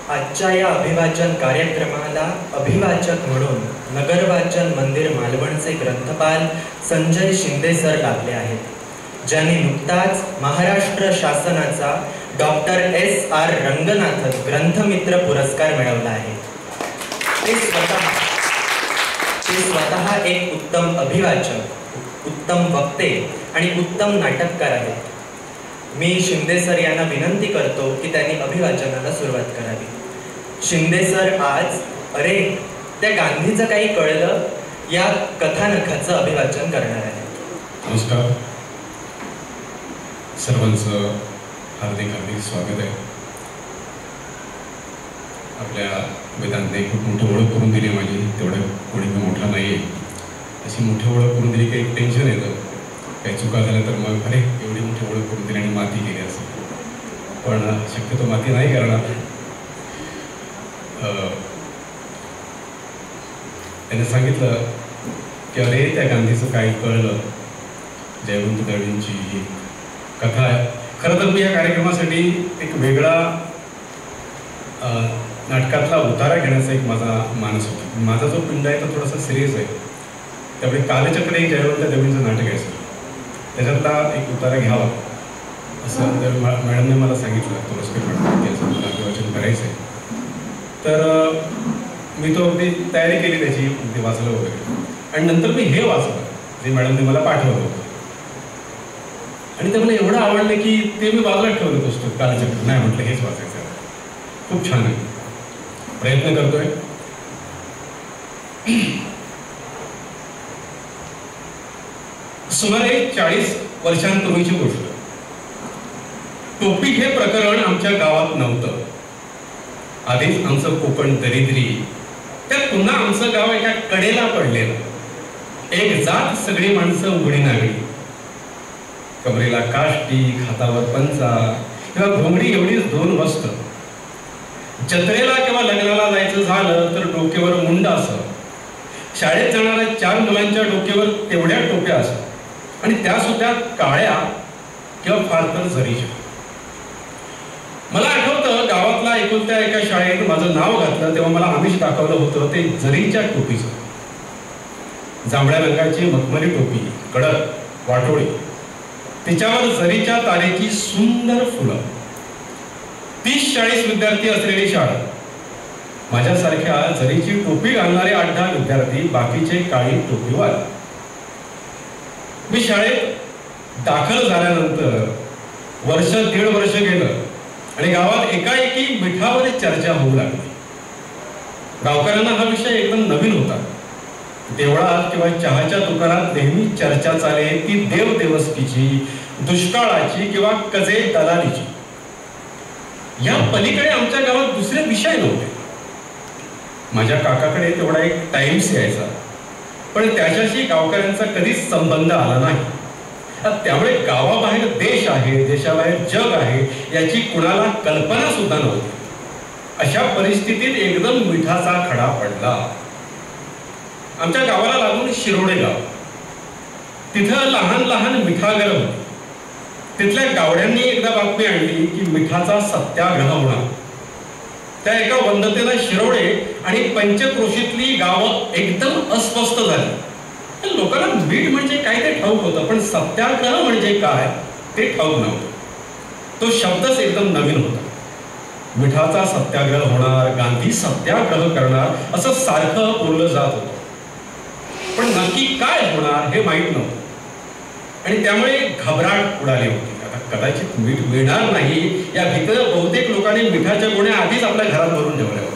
आजच्या या अभिवाचन कार्यक्रमाला अभिवाचक म्हणून नगरवाचन मंदिर मालवणचे ग्रंथपाल संजय शिंदे सर लागले आहेत, ज्यांनी नुकताच महाराष्ट्र शासनाचा डॉक्टर S.R. रंगनाथन ग्रंथमित्र पुरस्कार मिळवला आहे। ते स्वतः एक उत्तम अभिवाचक, उत्तम वक्ते आणि उत्तम नाटककार आहेत। मी शिंदे सर यांना विनंती करतो की त्यांनी अभिवाचनाला सुरुवात करावी। शिंदे सर आज अरे त्या गांधीचं काही कळलं या कथानकाचं अभिवाचन करणार आहेत। नमस्कार, सर्वांचं हार्दिक हार्दिक स्वागत आहे। आपल्या वेदांतने खूप मोठी ओळख करून दिली माझी, तेवढं कोणी मोठा नाही आहे अशी मोठी ओळख करून दिली की एक टेन्शन येतं, काही चुका झाल्या तर मग अरे एवढी मोठी ओळख करून दिली आणि माती केली असं, पण शक्यतो माती नाही करणार। त्याने सांगितलं की अरे त्या गांधीचं काही कळलं, जयवंत दळवींची ही कथा आहे। खरं तर मी या कार्यक्रमासाठी एक वेगळा नाटकातला उतारा घेण्याचा एक माझा मानस होता। माझा जो पिंड आहे तो थोडासा सिरियस आहे, त्यामुळे कालचक्र एक जयवंत दळवींचं नाटक आहे सर, त्याच्यातला एक उतारा घ्यावा असं मॅडमने मला सांगितलं, तुळसकर मॅडम की असं मला अभिवाचन करायचं आहे। तर मी तो अगदी तयारी केली त्याची, ते वाचलं वगैरे, आणि नंतर मी हे वाचलं जे मॅडमने मला पाठवलं होतं, आणि ते मला एवढं आवडलं की ते मी बाजूला ठेवलं पुस्तक कालचक्र, नाही म्हटलं हेच वाचायचं आहे, खूप छान आहे, प्रयत्न करतोय। सुमारे 40 वर्षांपूर्वीची गोष्ट। टोपी हे प्रकरण आमच्या गावात नव्हतं, आधीच आमचं कोकण दरिद्री, त्यात पुन्हा आमचं गाव एका कडेला पडलेलं, एक जात सगळी माणसं उघडी नागडी, कमरेला काष्टी, हातावर पंचा किंवा घोंगडी एवढीच 2 वस्त्र, जत्रेला किंवा लग्नाला जायचं झालं तर डोक्यावर मुंड असं, शाळेत जाणाऱ्या 4 मुलांच्या डोक्यावर तेवढ्या टोप्या असत, आणि त्या सुद्धा काळ्या किंवा फार तर जरीच्या। मला आठवतं गावातला एकुलत्या एका शाळेत माझं नाव घातलं तेव्हा मला आमिष दाखवलं होतं ते जरीच्या टोपीचं, जांभळ्या रंगाची मखमली टोपी, कडक वाटोळी, तिच्यावर जरीच्या तारेची सुंदर फुलं, 30-40 विद्यार्थी असलेली शाळा, माझ्यासारख्या जरीची टोपी घालणारे 8-10 विद्यार्थी, बाकीचे काळी टोपीवाले। मी शाळेत दाखल झाल्यानंतर वर्ष 1.5 वर्ष गेलं आणि गावात एकाएकी मिठावर चर्चा होऊ लागली। गावकऱ्यांना हा विषय एकदम नवीन होता। देवळात किंवा चहाच्या दुकानात नेहमी चर्चा चाले ती देवदेवस्कीची, दुष्काळाची किंवा कजे दलालीची, या पलीकडे आमच्या गावात दुसरे विषय नव्हते। माझ्या काकाकडे तेवढा एक टाइम्स यायचा, पण त्याच्याशी गावकऱ्यांचा कधीच संबंध आला नाही, त्यामुळे गावाबाहेर देश आहे, देशाबाहेर जग आहे याची कुणाला कल्पना सुद्धा नव्हती। अशा परिस्थितीत एकदम मिठाचा खडा पडला। आमच्या गावाला लागून शिरोडे गाव, तिथं लहान लहान मिठागर होती। तिथल्या गावड्यांनी एकदा बातमी आणली की मिठाचा सत्याग्रह होणार। त्या एका वंदतेला शिरोडे आणि पंचक्रोशीतली गावं एकदम अस्वस्थ झाली। लोकांना मीठ म्हणजे काय ते ठाऊक होतं, पण सत्याग्रह म्हणजे काय ते ठाऊक नव्हतं। तो शब्दच एकदम नवीन होता। मिठाचा सत्याग्रह होणार, गांधी सत्याग्रह करणार असं सारखं बोललं जात होतं, पण नक्की काय होणार हे माहीत नव्हतं, आणि त्यामुळे घबराट उडाली होती। आता कदाचित मीठ मिळणार नाही या भीतीने बहुतेक लोकांनी मिठाच्या गोण्या आधीच आपल्या घरात भरून ठेवल्या होत्या।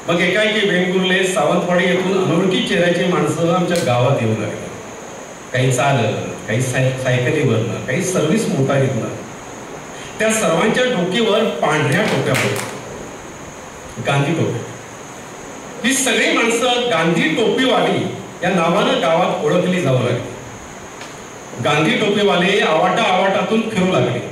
मग एकाएकी वेंगुर्ले, सावंतवाडी येथून अनोळखी चेहऱ्याची माणसं आमच्या गावात येऊ लागली। काही चालत, काही सायकलीवरनं, काही सर्व्हिस मोटारीतनं। त्या सर्वांच्या डोक्यावर पांढऱ्या टोप्या होत्या, गांधी टोप्या। ही सगळी माणसं गांधी टोपीवाली या नावानं गावात ओळखली जाऊ लागली। गांधी टोपीवाले आवाटा आवाटातून फिरू लागले।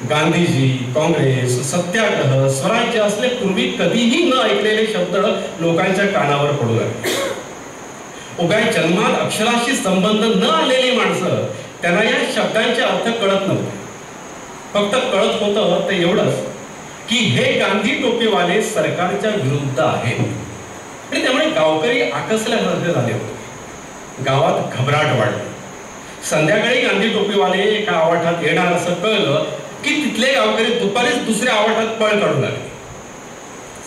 गांधीजी, काँग्रेस, सत्याग्रह, स्वराज्य असले पूर्वी कधीही न ऐकलेले शब्द लोकांच्या कानावर पडू लागले। उगाय जन्मात अक्षराशी संबंध न आलेली माणसं त्यांना या शब्दांचे अर्थ कळत नव्हते। फक्त कळत होतं ते एवढंच की हे गांधी टोपीवाले सरकारच्या विरुद्ध आहेत आणि त्यामुळे गावकरी आकसल्यासारखे झाले होते. गावात घबराट वाढली. संध्याकाळी गांधी टोपीवाले एका आवाठात येणार असं कळलं की तिथले गावकरी दुपारीच दुसऱ्या आवाठात पळ काढू लागले.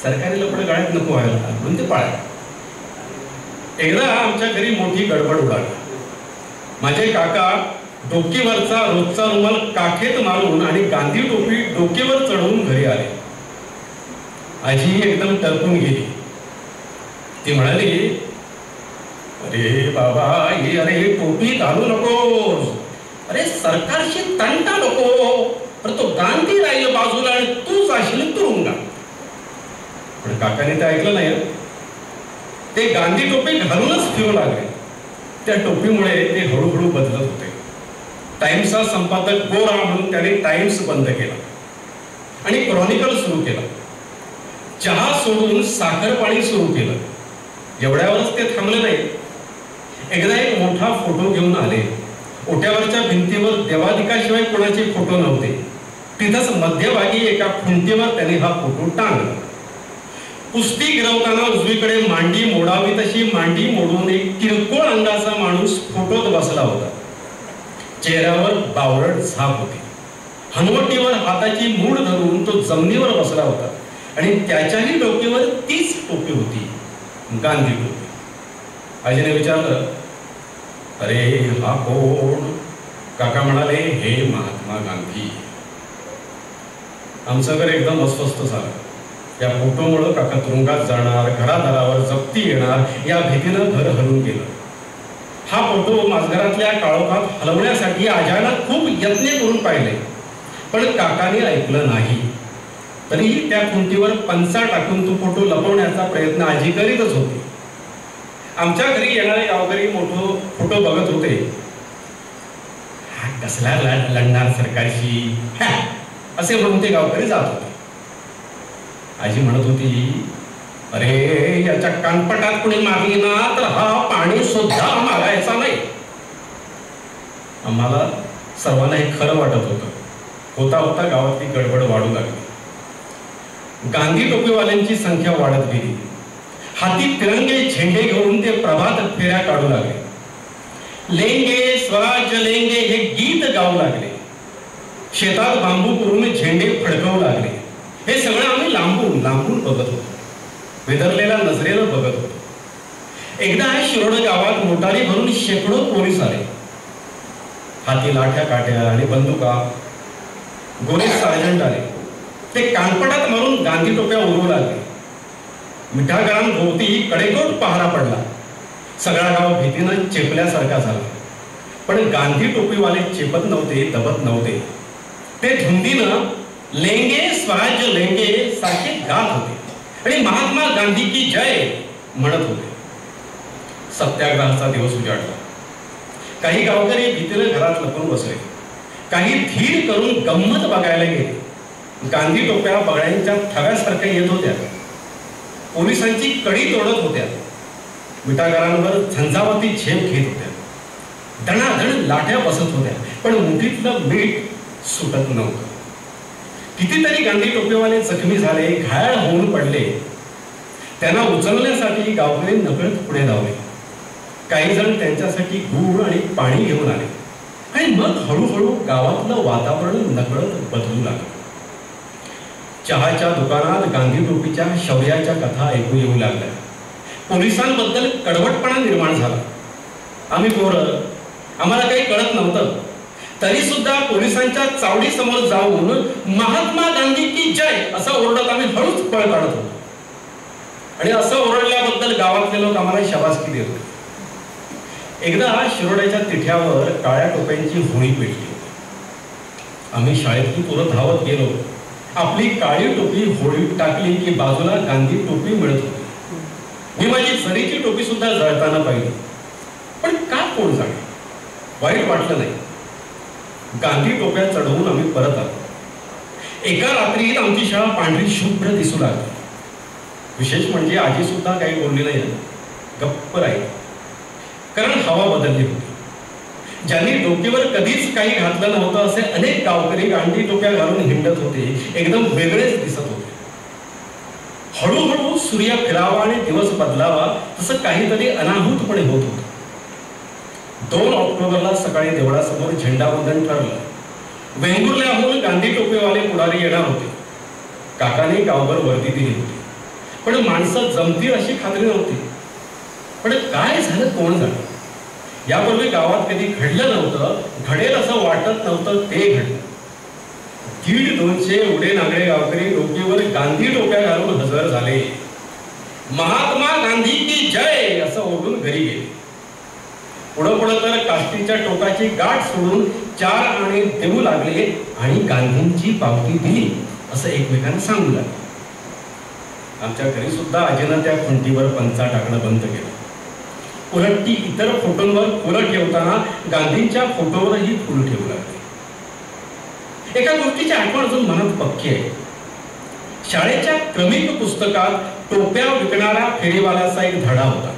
सरकारी लपड गाड्यात नको व्हायला म्हणून ते पळाले. एकदा आमच्या घरी मोठी गडबड उडाली. माझे काका डोकीवरचा रोजचा रुमाल काखेत मारून आणि गांधी टोपी डोकीवर चढवून घरी आले. आजी एकदम टरकून गेली. ती म्हणाली, अरे बाबा, अरे टोपी घालू नकोस, अरे सरकारशी तंटा नको, तर तो गांधी राहील बाजूला आणि तू जाशील तुरुंगात. पण काकाने ते ऐकलं नाही. ते गांधी टोपी घालूनच फिरू लागले. त्या टोपीमुळे ते हळूहळू बदलत होते. टाइम्सचा संपादक गोरा म्हणून त्याने टाइम्स बंद केला आणि क्रॉनिकल सुरू केला. चहा सोडून साखर पाणी सुरू केलं. एवढ्यावरच ते थांबले नाही. एकदा एक मोठा फोटो घेऊन आले. ओट्यावरच्या भिंतीवर देवादिकाशिवाय कोणाचे फोटो नव्हते. तिथंच मध्यभागी एका खुंटीवर त्याने हा फोटो टांगला. कुस्ती गिरवताना उजवीकडे मांडी मोडावी तशी मांडी मोडून एक किरकोळ अंगाचा माणूस फोटोत बसला होता. चेहऱ्यावर बावळट झाप होती. हनवटीवर हाताची मूठ धरून तो जमिनीवर बसला होता आणि त्याच्याही डोक्यावर तीच टोपी होती, गांधी टोपी. आजीने विचारलं, अरे हा कोण? काका म्हणाले, हे महात्मा गांधी. आमचं घर एकदम अस्वस्थ झालं. या फोटोमुळे काका तुरुंगात जाणार, घरादारावर जप्ती येणार या भीतीनं घर हलून गेलं. हा फोटो माझघरातल्या काळोखात हलवण्यासाठी आजाला खूप यत्न करून पाहिले, पण काकाने ऐकलं नाही. तरीही त्या खुंटीवर पंचा टाकून तो फोटो लपवण्याचा प्रयत्न आजी करीतच होती. आमच्या घरी येणारे गावकरी फोटो बघत होते. हा कसला लढणार सरकारशी असे म्हणून ते गावकरी जात होते. आजी म्हणत होती, अरे याच्या कानपटात कुणी मारली ना तर हा पाणी सुद्धा मागायचा नाही. आम्हाला सर्वांना हे खरं वाटत होतं. होता होता गावातली गडबड वाढू लागली. गांधी टोपीवाल्यांची संख्या वाढत गेली. हाती तिरंगे झेंडे घेऊन ते प्रभात फेऱ्या काढू लागले. लेंगे स्वराज लेंगे हे गीत गाऊ लागले. शेतात बांबू करून झेंडे फडकवू लागले. हे सगळं आम्ही लांबून लांबून बघत होतो. वेदरलेल्या नजरेनं बघत होतो. एकदा शिरोड गावात मोटारी भरून शेकडो पोलीस आले. हाती लाठ्या काट्या आणि बंदुका. गोरे सार्जंट आले. ते कानपटात मारून गांधी टोप्या उडवू लागले. मिठागरांभोवती कडेकोट पहारा पडला. सगळा गाव भीतीनं चेपल्यासारखा झाला. पण गांधी टोपीवाले चेपत नव्हते, दबत नव्हते. ते धुंदीनं लेंगे स्वराज्य लेंगे सारखे गात होते आणि महात्मा गांधी की जय म्हणत होते. सत्याग्रहाचा दिवस उजाडला. काही गावकरी भीतीनं घरात लपून बसले. काही धीर करून गंमत बघायला गेले. गांधी टोप्या बगड्यांच्या थव्यासारख्या येत होत्या. पोलिसांची कडी तोडत होत्या. मिठागरांवर झंझावती झेप घेत होत्या. दणादण लाठ्या बसत होत्या, पण मुठीतलं मीठ सुटत नव्हतं. कितीतरी गांधी टोपीवाले जखमी झाले, घायाळ होऊन पडले. त्यांना उचलण्यासाठी गावकरी नकळत पुढे धावले. काही जण त्यांच्यासाठी गूळ आणि पाणी घेऊन आले आणि मग हळूहळू गावातलं वातावरण नकळत बदलू लागलं. चहाच्या दुकानात गांधी टोपीच्या शौर्याच्या कथा ऐकू येऊ लागल्या. पोलिसांबद्दल कडवटपणा निर्माण झाला. आम्ही पोरं, आम्हाला काही कळत नव्हतं. तरी सुद्धा पोलिसांच्या चावडी समोर जाऊन महात्मा गांधी की जय असं ओरडत आम्ही हळूच पळ काढत होतो. आणि असं ओरडल्याबद्दल गावातले लोक आम्हाला शाबासकी देत होते. एकदा शिरोड्याच्या तिठ्यावर काळ्या टोप्यांची होळी पेटली. आम्ही शाळेतली पोरं धावत गेलो. आपली काळी टोपी होळीत टाकली की बाजूला गांधी टोपी मिळत होती. मी माझी जरीची टोपी सुद्धा जळताना पाहिली. पण का कोण जाणे, वाईट वाटलं नाही. गांधी टोप्या चढवून आम्ही परत आलो. एका रात्रीत आमची शाळा पांढरी शुभ्र दिसू लागली. विशेष म्हणजे आजी सुद्धा काही बोलली नाही, गप्प राहील. कारण हवा बदलली होती. ज्यांनी डोक्यावर कधीच काही घातलं नव्हतं असे अनेक गावकरी गांधी टोप्या घालून हिंडत होते, एकदम वेगळेच दिसत होते. हळूहळू सूर्य फिरावा आणि दिवस बदलावा तसं काहीतरी अनाहूतपणे होत होतं. 2 ऑक्टोबरला सकाळी देवळासमोर झेंडावंदन ठरलं. वेंगुर्ल्याहून गांधी टोपेवाले पुढारी येणार होते. काकाने गावभर वर्दी दिली होती, पण माणसं जमतील अशी खात्री नव्हती. पण काय झालं, कोण झालं, यापूर्वी गावात कधी घडलं नव्हतं. घडेल असं वाटत नव्हतं, ते घडलं. 150-200 उडे नागडे गावकरी डोक्यावर गांधी टोप्या घालून हजर झाले. महात्मा गांधी की जय असं ओरडून घरी गेले. पुढं पुढं तर काष्टीच्या टोकाची गाठ सोडून 4 आणे देऊ लागले आणि गांधींची पावती दिली असं एकमेकांना सांगू लागले. आमच्या घरी सुद्धा आजीनं त्या खुंटीवर पंचा टाकणं बंद केलं. उलट ती इतर फोटोंवर फुलं ठेवताना गांधींच्या फोटोवरही फुलं ठेवू लागले. एका गोष्टीची आठवण अजून मनात पक्की आहे. शाळेच्या क्रमिक पुस्तकात टोप्या विकणारा फेरीवाल्याचा एक धडा होता.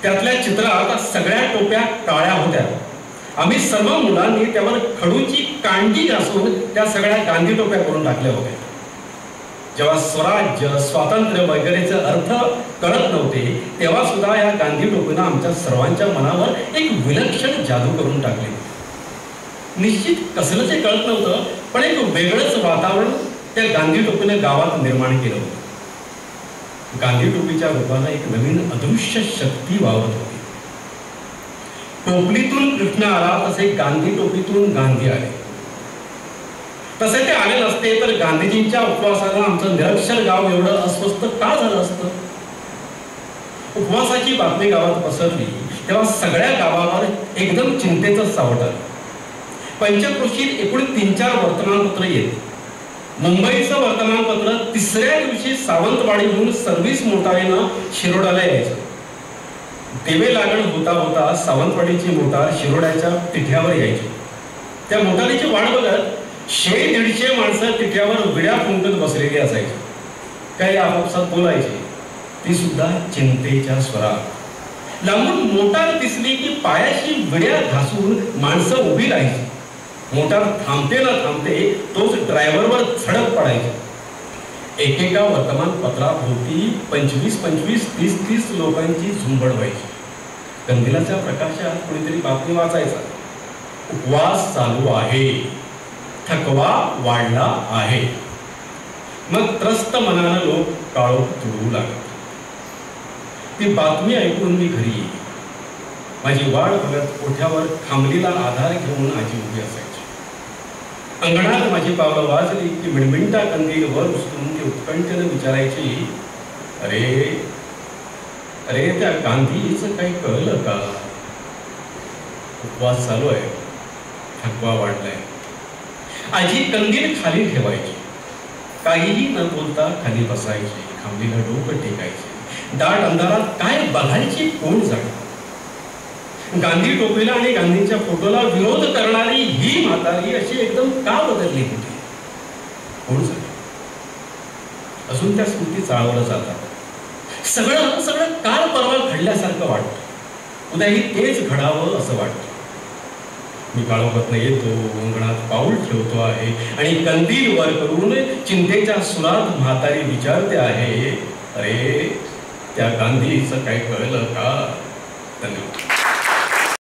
त्यातल्या चित्रात सगळ्या टोप्या काळ्या होत्या. आम्ही सर्व मुलांनी त्यावर खडूची कांडी घासून त्या सगळ्या गांधी टोप्या करून टाकल्या होत्या. जेव्हा स्वराज्य, स्वातंत्र्य वगैरेचे अर्थ कळत नव्हते, तेव्हा सुद्धा या गांधी टोपीनं आमच्या सर्वांच्या मनावर एक विलक्षण जादू करून टाकले. निश्चित कसलं ते कळत नव्हतं, पण एक वेगळंच वातावरण त्या गांधी टोपीने गावात निर्माण केलं होतं. गांधी टोपीच्या रूपाला एक नवीन अदृश्य शक्ती वावरत होती. टोपलीतून कृष्ण आला तसे गांधी टोपीतून गांधी आले. तसे ते आले नसते तर गांधीजींच्या उपवासाला आमचं निरक्षर गाव एवढं अस्वस्थ का झालं असतं. उपवासाची बातमी गावात पसरली तेव्हा सगळ्या गावावर एकदम चिंतेचं सावट आलं. पंचक्रोशीत एकूण 3-4 वर्तमानपत्र येत. मुंबईचं वर्तमानपत्र 3ऱ्या दिवशी सावंतवाडीहून सर्व्हिस मोटारीनं शिरोड्याला यायचं. देवे लागण होता होता सावंतवाडीची मोटार शिरोड्याच्या तिठ्यावर यायची. त्या मोटारीची वाट बघत 100-150 माणसं तिठ्यावर विड्या फुंकत बसलेली असायची. काही आपापसात बोलायची, ती सुद्धा चिंतेच्या स्वरात. लांबून मोटार दिसली की पायाशी विड्या घासून माणसं उभी राहायची. मोटार थांबते ना थांबते तोच ड्रायव्हरवर झडप पडायची. एकेका वर्तमानपत्राभोवती 25-25, 30-30 लोकांची झुंबड व्हायची. कंदिलाच्या प्रकाशात कोणीतरी बातमी वाचायचा, उपवास चालू आहे, थकवा वाढला आहे. मग त्रस्त मनानं लोक काळोख तुडवू लागत. ती बातमी ऐकून मी घरी येई. माझी वाट बघत ओठ्यावर खांबलीला आधार घेऊन आजी उभी असायची. अंगणात माझी पावलं वाजली की मिणमिणता कंदील वर उचलून ती उत्कंठेनं विचारायची, अरे अरे त्या गांधीचं काही कळलं का? उपवास चालू आहे, थकवा वाढलाय. आजी कंदील खाली ठेवायची, काहीही न बोलता खाली बसायची, खांबलीला डोकं टेकायची. दाट अंधारात काय बघायची कोण जाणे. गांधी टोपीला आणि गांधींच्या फोटोला विरोध करणारी ही म्हातारी अशी एकदम का बदलली होती, कोण जाणे. अजून त्या स्मृती चाळवल्या जातात. सगळं काल परवा घडल्यासारखं वाटतं. उद्याही तेच घडावं असं वाटतं. मी काळोखातनं येतो, अंगणात पाऊल ठेवतो आहे आणि कंदील वर करून चिंतेच्या सुरात म्हातारी विचारते आहे, अरे त्या गांधीचं काय कळलं का? धन्यवाद.